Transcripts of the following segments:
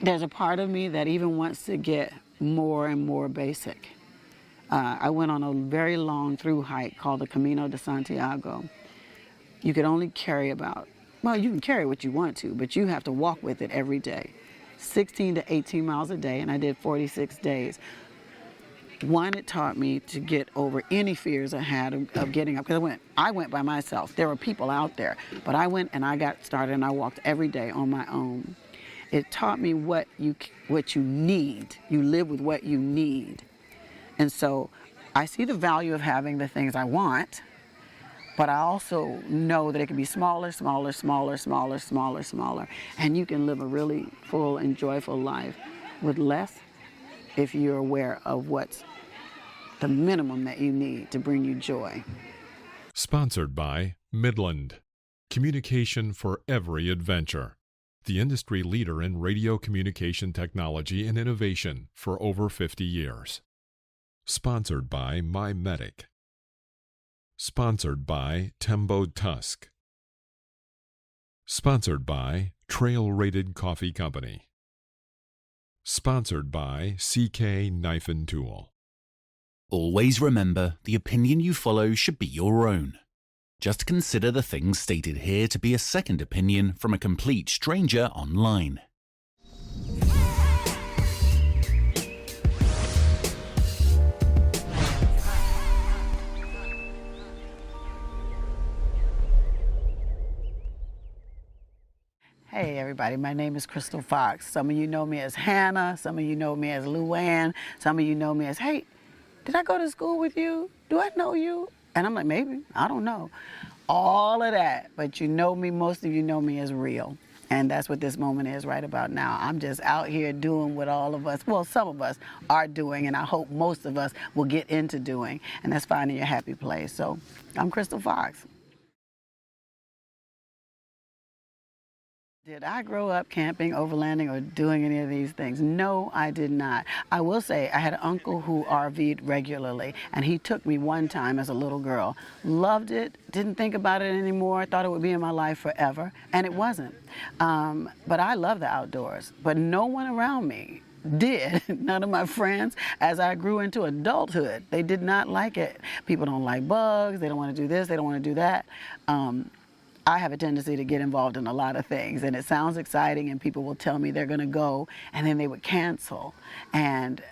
there's a part of me that even wants to get more and more basic. I went on a very long through hike called the Camino de Santiago. You could only carry you can carry what you want to, but you have to walk with it every day. 16 to 18 miles a day, and I did 46 days. One, it taught me to get over any fears I had of getting up, because I went by myself. There were people out there, but I went and I got started and I walked every day on my own. It taught me what you need. You live with what you need. And so I see the value of having the things I want, but I also know that it can be smaller, smaller, smaller, smaller, smaller, smaller. And you can live a really full and joyful life with less if you're aware of what's the minimum that you need to bring you joy. Sponsored by Midland. Communication for every adventure. The industry leader in radio communication technology and innovation for over 50 years. Sponsored by MyMedic. Sponsored by Tembo Tusk. Sponsored by Trail Rated Coffee Company. Sponsored by CK Knife and Tool. Always remember, the opinion you follow should be your own. Just consider the things stated here to be a second opinion from a complete stranger online. Hey everybody, my name is Crystal Fox. Some of you know me as Hannah, some of you know me as Luann, some of you know me as, hey, did I go to school with you? Do I know you? And I'm like, maybe, I don't know. All of that, but you know me, most of you know me as real. And that's what this moment is right about now. I'm just out here doing what all of us, well, some of us are doing, and I hope most of us will get into doing, and that's finding your happy place. So I'm Crystal Fox. Did I grow up camping, overlanding, or doing any of these things? No, I did not. I will say I had an uncle who RV'd regularly, and he took me one time as a little girl. Loved it, didn't think about it anymore, thought it would be in my life forever, and it wasn't. But I love the outdoors, but no one around me did. None of my friends, as I grew into adulthood, they did not like it. People don't like bugs, they don't want to do this, they don't want to do that. I have a tendency to get involved in a lot of things, and it sounds exciting, and people will tell me they're going to go, and then they would cancel. And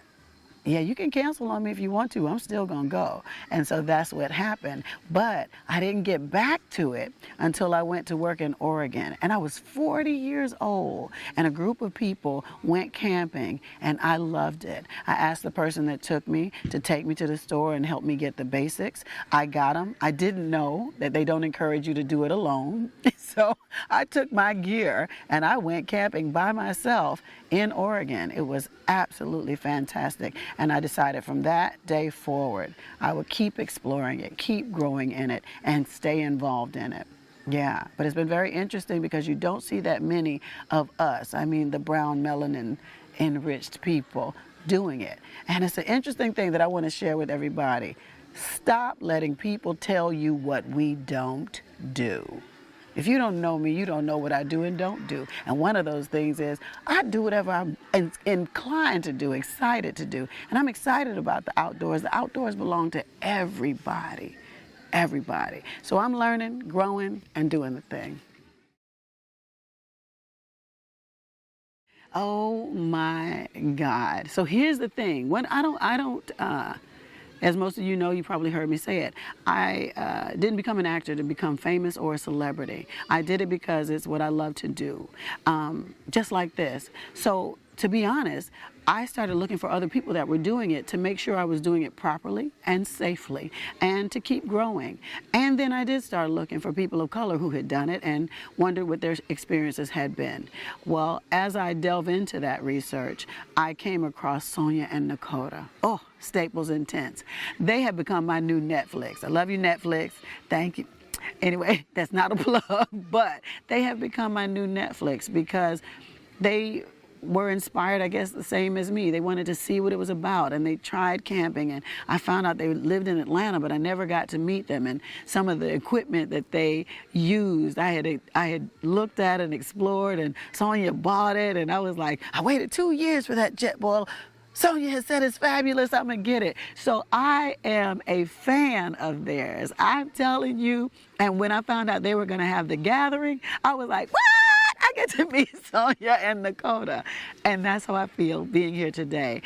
yeah, you can cancel on me if you want to. I'm still going to go. And so that's what happened. But I didn't get back to it until I went to work in Oregon. And I was 40 years old, and a group of people went camping, and I loved it. I asked the person that took me to take me to the store and help me get the basics. I got them. I didn't know that they don't encourage you to do it alone. So I took my gear, and I went camping by myself in Oregon. It was absolutely fantastic. And I decided from that day forward, I would keep exploring it, keep growing in it, and stay involved in it. Yeah, but it's been very interesting because you don't see that many of us, I mean the brown melanin enriched people, doing it. And it's an interesting thing that I want to share with everybody. Stop letting people tell you what we don't do. If you don't know me, you don't know what I do and don't do. And one of those things is I do whatever I'm inclined to do, excited to do. And I'm excited about the outdoors. The outdoors belong to everybody, everybody. So I'm learning, growing, and doing the thing. Oh my God. So here's the thing. When as most of you know, you probably heard me say it, I didn't become an actor to become famous or a celebrity. I did it because it's what I love to do, just like this. So to be honest, I started looking for other people that were doing it to make sure I was doing it properly and safely and to keep growing. And then I did start looking for people of color who had done it and wondered what their experiences had been. Well, as I delve into that research, I came across Sonia and Nakota. Oh, StaplesInTents. They have become my new Netflix. I love you, Netflix. Thank you. Anyway, that's not a plug, but they have become my new Netflix because they were inspired, I guess, the same as me. They wanted to see what it was about, and they tried camping. And I found out they lived in Atlanta, but I never got to meet them. And some of the equipment that they used, I had looked at and explored, and Sonia bought it, and I was like, I waited 2 years for that jet boil. Sonia has said it's fabulous, I'm gonna get it. So I am a fan of theirs. I'm telling you, and when I found out they were gonna have the gathering, I was like, what? I get to meet Sonia and Dakota. And that's how I feel being here today.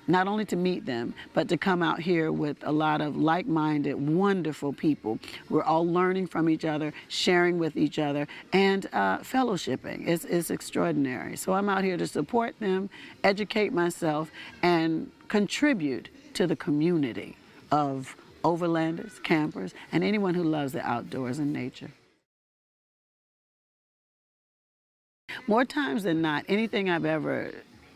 Not only to meet them, but to come out here with a lot of like-minded, wonderful people. We're all learning from each other, sharing with each other, and fellowshipping. It's extraordinary. So I'm out here to support them, educate myself, and contribute to the community of overlanders, campers, and anyone who loves the outdoors and nature. More times than not, anything I've ever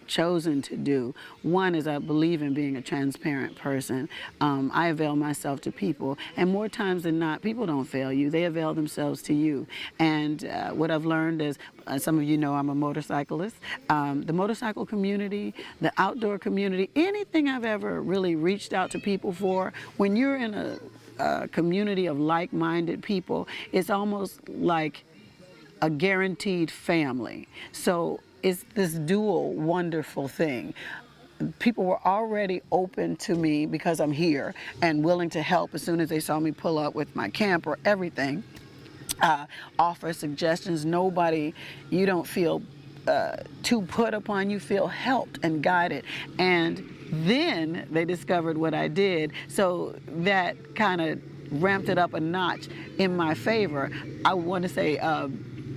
chosen to do, one is I believe in being a transparent person. I avail myself to people, and more times than not, people don't fail you, they avail themselves to you. And what I've learned is, some of you know I'm a motorcyclist, the motorcycle community, the outdoor community, anything I've ever really reached out to people for, when you're in a community of like-minded people, it's almost like a guaranteed family. So it's this dual wonderful thing. People were already open to me because I'm here and willing to help as soon as they saw me pull up with my camper, everything. Offer suggestions. Nobody, you don't feel too put upon, you feel helped and guided. And then they discovered what I did, so that kind of ramped it up a notch in my favor. I want to say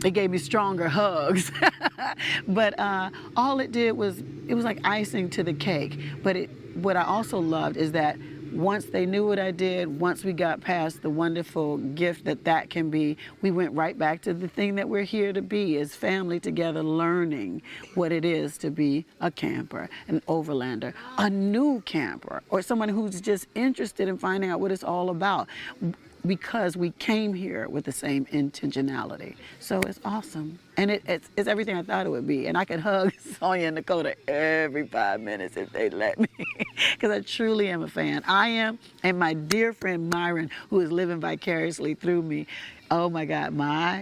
it gave me stronger hugs. But all it did was, it was like icing to the cake. But what I also loved is that once they knew what I did, once we got past the wonderful gift that can be, we went right back to the thing that we're here to be, is family together, learning what it is to be a camper, an overlander, a new camper, or someone who's just interested in finding out what it's all about, because we came here with the same intentionality. So it's awesome. And it's everything I thought it would be. And I could hug Sonia and Dakota every 5 minutes if they'd let me, because I truly am a fan. I am, and my dear friend Myron, who is living vicariously through me. Oh my God,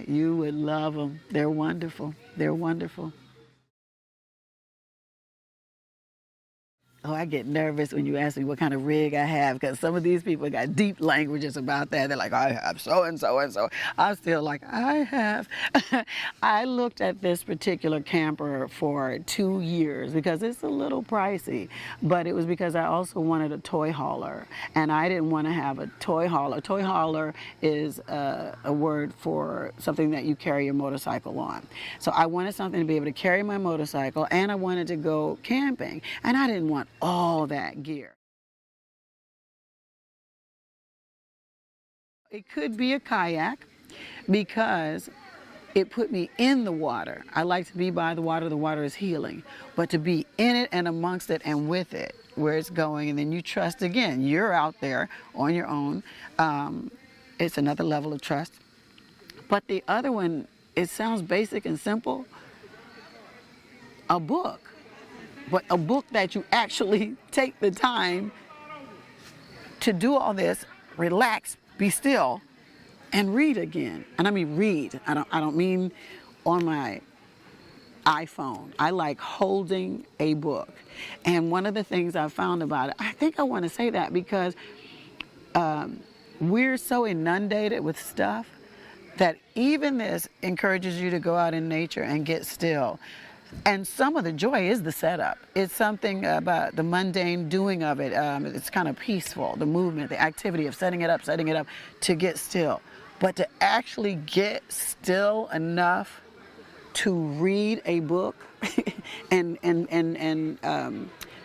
you would love them. They're wonderful. They're wonderful. Oh, I get nervous when you ask me what kind of rig I have, because some of these people got deep languages about that. They're like, I have so and so and so. I'm still like, I have. I looked at this particular camper for 2 years because it's a little pricey, but it was because I also wanted a toy hauler, and I didn't want to have a toy hauler. Toy hauler is a word for something that you carry your motorcycle on. So I wanted something to be able to carry my motorcycle, and I wanted to go camping, and I didn't want all that gear. It could be a kayak because it put me in the water. I like to be by the water is healing, but to be in it and amongst it and with it, where it's going, and then you trust again, you're out there on your own. It's another level of trust. But the other one, it sounds basic and simple, a book. But a book that you actually take the time to do all this, relax, be still, and read again. And I mean read. I don't mean on my iPhone. I like holding a book. And one of the things I found about it, I think I want to say that because we're so inundated with stuff that even this encourages you to go out in nature and get still. And some of the joy is the setup. It's something about the mundane doing of it. It's kind of peaceful, the movement, the activity of setting it up to get still. But to actually get still enough to read a book and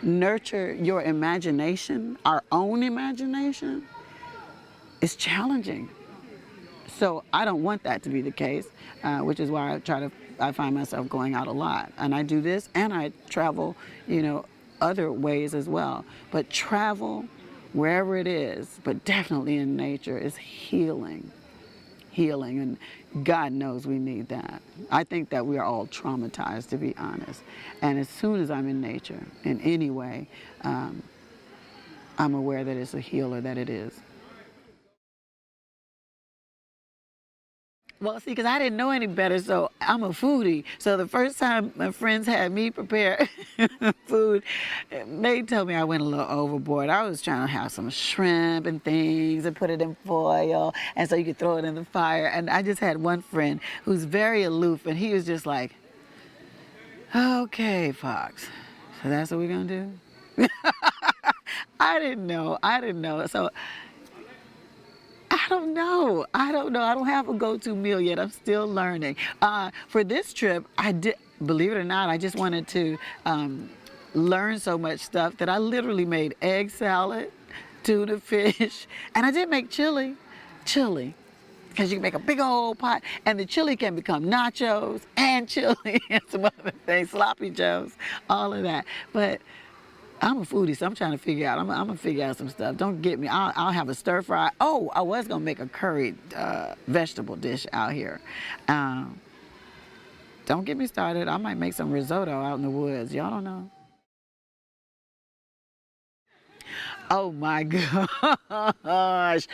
nurture your imagination, our own imagination, is challenging. So I don't want that to be the case, which is why I find myself going out a lot. And I do this, and I travel, other ways as well. But travel, wherever it is, but definitely in nature, is healing. healing, and God knows we need that. I think that we are all traumatized, to be honest. And as soon as I'm in nature, in any way, I'm aware that it's a healer, that it is. Well, see, because I didn't know any better, so I'm a foodie. So the first time my friends had me prepare food, they told me I went a little overboard. I was trying to have some shrimp and things and put it in foil, and so you could throw it in the fire. And I just had one friend who's very aloof, and he was just like, okay, Fox, so that's what we're going to do? I didn't know. So I don't know. I don't have a go-to meal yet. I'm still learning. For this trip, I did, believe it or not, I just wanted to learn so much stuff that I literally made egg salad, tuna fish, and I did make chili, because you can make a big old pot, and the chili can become nachos and chili and some other things, sloppy joes, all of that. But I'm a foodie, so I'm trying to figure out. I'm gonna figure out some stuff. Don't get me. I'll have a stir fry. Oh, I was gonna make a curried vegetable dish out here. Don't get me started. I might make some risotto out in the woods. Y'all don't know. Oh my gosh.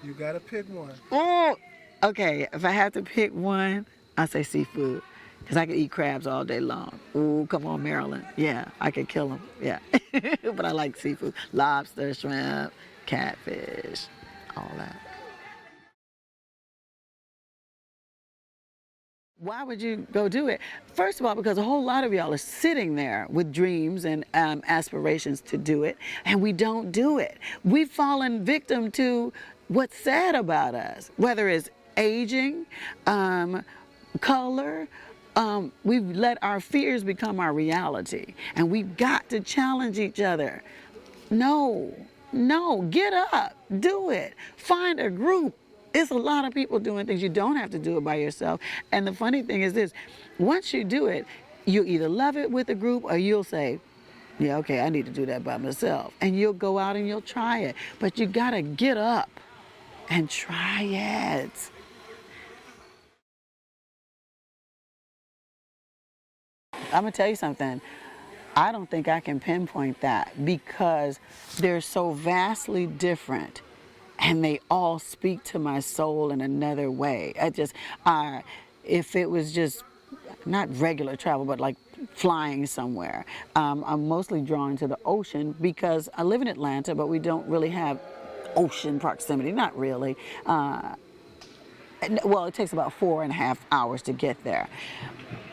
You gotta pick one. Oh, okay. If I have to pick one, I say seafood. Because I could eat crabs all day long. Ooh, come on, Maryland. Yeah, I could kill them. Yeah. But I like seafood. Lobster, shrimp, catfish, all that. Why would you go do it? First of all, because a whole lot of y'all are sitting there with dreams and aspirations to do it, and we don't do it. We've fallen victim to what's sad about us, whether it's aging, color. We've let our fears become our reality, and we've got to challenge each other. No, get up, do it. Find a group. It's a lot of people doing things. You don't have to do it by yourself. And the funny thing is this, once you do it, you'll either love it with a group or you'll say, yeah, okay, I need to do that by myself. And you'll go out and you'll try it. But you gotta get up and try it. I'm gonna tell you something. I don't think I can pinpoint that because they're so vastly different and they all speak to my soul in another way. If it was just not regular travel, but like flying somewhere, I'm mostly drawn to the ocean because I live in Atlanta, but we don't really have ocean proximity, not really. Well, it takes about 4.5 hours to get there.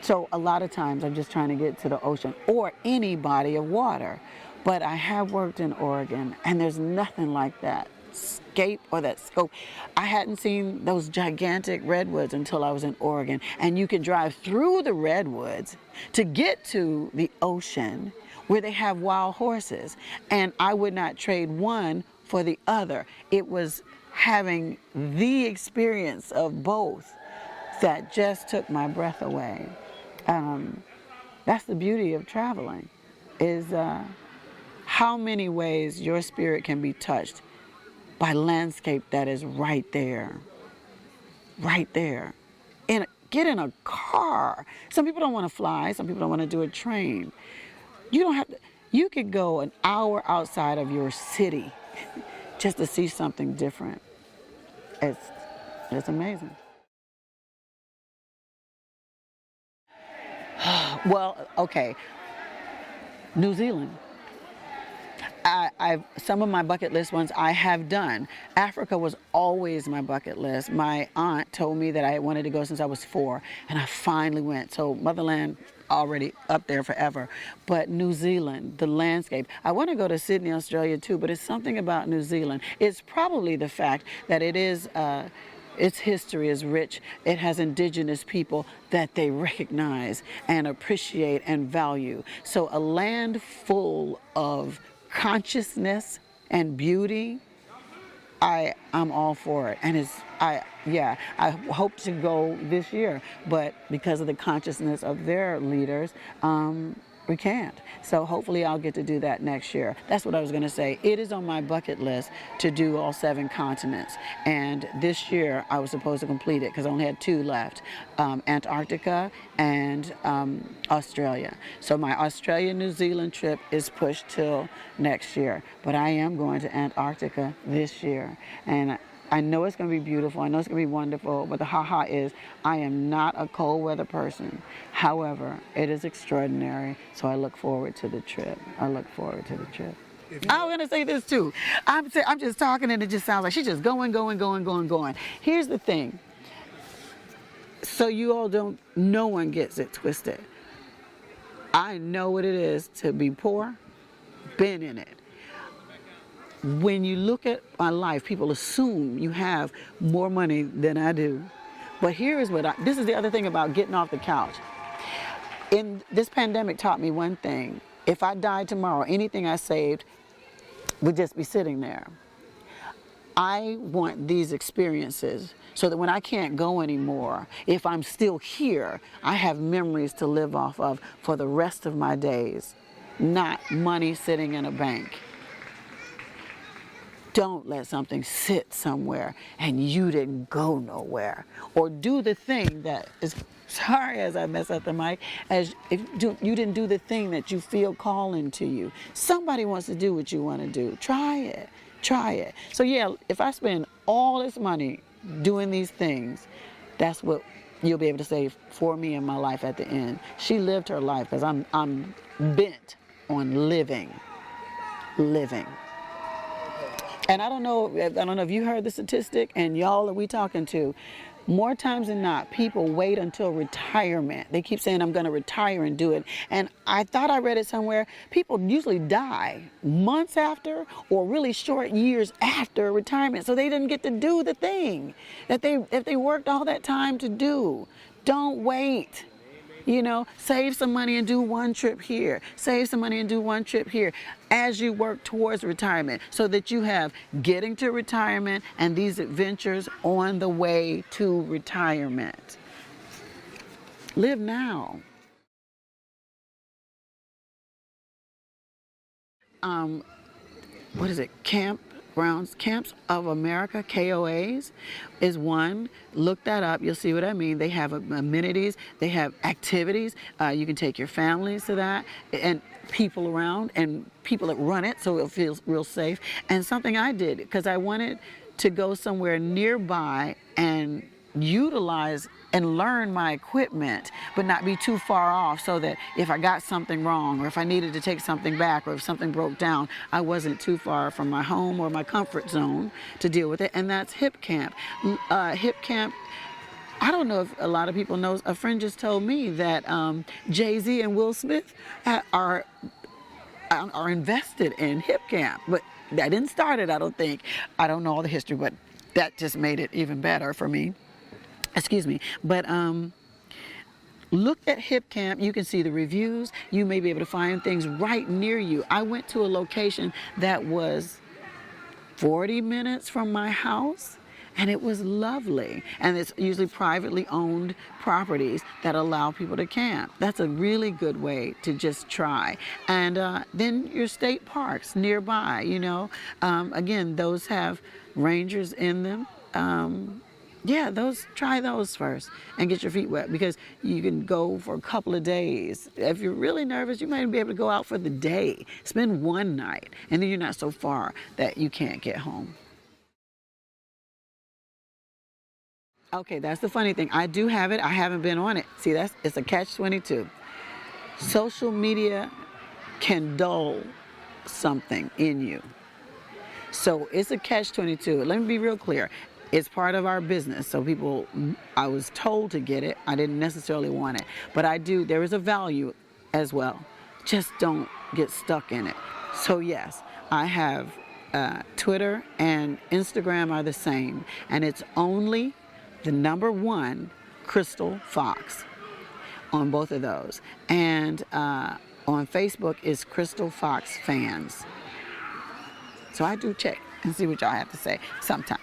So a lot of times I'm just trying to get to the ocean or any body of water. But I have worked in Oregon, and there's nothing like that scape or that scope. I hadn't seen those gigantic redwoods until I was in Oregon. And you can drive through the redwoods to get to the ocean where they have wild horses. And I would not trade one for the other. It was having the experience of both that just took my breath away. That's the beauty of traveling, is how many ways your spirit can be touched by landscape that is right there. Get in a car. Some people don't want to fly. Some people don't want to do a train. You don't have to. You could go an hour outside of your city just to see something different. It's amazing. Well, okay. New Zealand. Some of my bucket list ones I have done. Africa was always my bucket list. My aunt told me that I wanted to go since I was 4, and I finally went. So motherland already up there forever. But New Zealand, the landscape. I want to go to Sydney, Australia too, but it's something about New Zealand. It's probably the fact that it is its history is rich. It has indigenous people that they recognize and appreciate and value. So a land full of consciousness and beauty, I'm all for it. And I hope to go this year, but because of the consciousness of their leaders, We can't. So hopefully I'll get to do that next year. That's what I was going to say. It is on my bucket list to do all 7 continents. And this year I was supposed to complete it because I only had 2 left, Antarctica and Australia. So my Australia-New Zealand trip is pushed till next year. But I am going to Antarctica this year. And I know it's going to be beautiful. I know it's going to be wonderful. But the ha-ha is I am not a cold weather person. However, it is extraordinary. So I look forward to the trip. I was going to say this too. I'm just talking and it just sounds like she's just going. Here's the thing. So you all don't, no one gets it twisted. I know what it is to be poor, been in it. When you look at my life, people assume you have more money than I do. But here is this is the other thing about getting off the couch. This pandemic taught me one thing. If I died tomorrow, anything I saved would just be sitting there. I want these experiences so that when I can't go anymore, if I'm still here, I have memories to live off of for the rest of my days, not money sitting in a bank. Don't let something sit somewhere and you didn't go nowhere. Or do the thing that is, sorry as I mess up the mic, as if you didn't do the thing that you feel calling to you. Somebody wants to do what you want to do. Try it. So yeah, if I spend all this money doing these things, that's what you'll be able to say for me in my life at the end. She lived her life because I'm bent on living. And I don't know if you heard the statistic, and y'all that we talking to, more times than not, people wait until retirement. They keep saying, I'm going to retire and do it. And I thought I read it somewhere. People usually die months after or really short years after retirement. So they didn't get to do the thing that they worked all that time to do. Don't wait. Save some money and do one trip here. Save some money and do one trip here as you work towards retirement so that you have getting to retirement and these adventures on the way to retirement. Live now. What is it? Camps of America, KOAs, is one. Look that up. You'll see what I mean. They have amenities. They have activities. You can take your families to that and people around and people that run it so it feels real safe. And something I did because I wanted to go somewhere nearby and utilize and learn my equipment, but not be too far off so that if I got something wrong or if I needed to take something back or if something broke down, I wasn't too far from my home or my comfort zone to deal with it. And that's Hip Camp. Hip Camp, I don't know if a lot of people know, a friend just told me that Jay-Z and Will Smith are invested in Hip Camp, but that didn't start it, I don't think. I don't know all the history, but that just made it even better for me. Excuse me. But look at Hip Camp. You can see the reviews. You may be able to find things right near you. I went to a location that was 40 minutes from my house, and it was lovely. And it's usually privately owned properties that allow people to camp. That's a really good way to just try. And then your state parks nearby, again, those have rangers in them. Try those first and get your feet wet because you can go for a couple of days. If you're really nervous, you might be able to go out for the day, spend one night, and then you're not so far that you can't get home. Okay, that's the funny thing. I do have it. I haven't been on it. See, it's a catch-22. Social media can dull something in you. So it's a catch-22. Let me be real clear. It's part of our business. So I was told to get it. I didn't necessarily want it. But there is a value as well. Just don't get stuck in it. So yes, I have Twitter and Instagram are the same. And it's only the number 1, Crystal Fox, on both of those. And on Facebook is Crystal Fox Fans. So I do check and see what y'all have to say sometimes.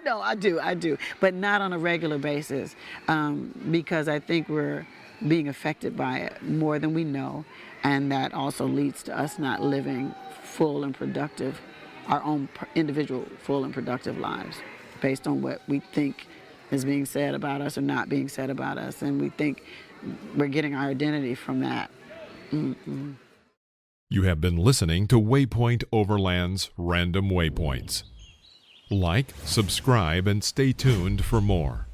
No, I do, but not on a regular basis because I think we're being affected by it more than we know, and that also leads to us not living full and productive, our own individual full and productive lives based on what we think is being said about us or not being said about us, and we think we're getting our identity from that. You have been listening to Waypoint Overland's Random Waypoints. Like, subscribe, and stay tuned for more.